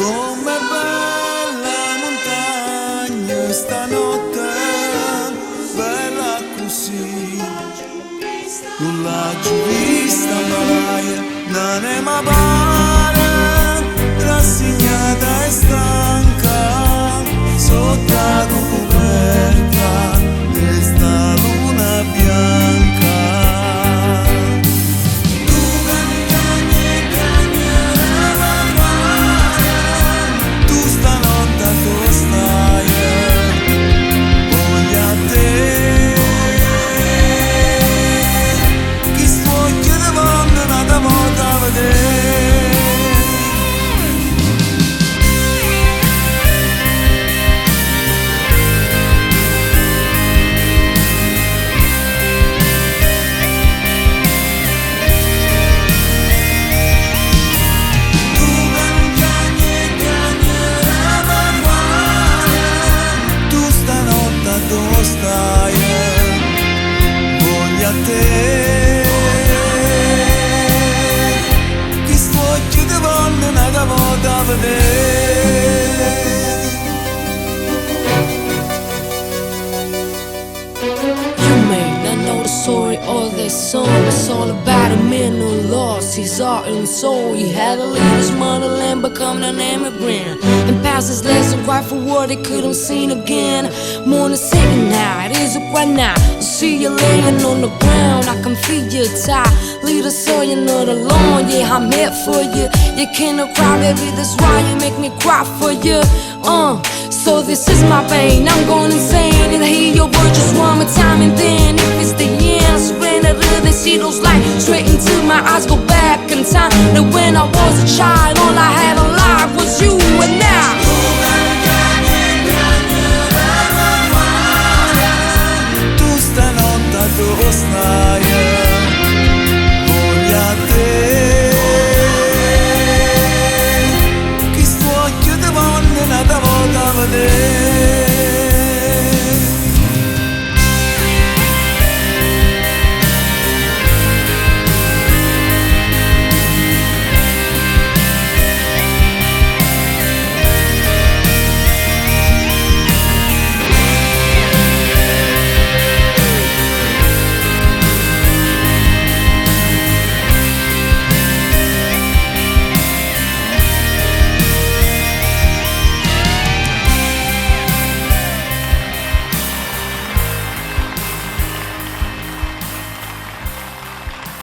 Come bella montagna stanotte, bella così, non l'ha giù vista mai, non è ma pare, rassegnata e stanca, sotto la coperta, questa luna bianca. His heart and soul, he had to leave his motherland, become an immigrant, and pass his lesson right for what he couldn't see again. Morning sitting now, it is right now. I see you laying on the ground, I can feel you tired. Lead us so you're not alone, yeah, I'm here for you. You cannot cry, baby, that's why you make me cry for you. So this is my pain, I'm going insane, and I hear your words just one more time, and then if it's the end, I surrender to the see those lights straight into my eyes, go back in time to when I was a child.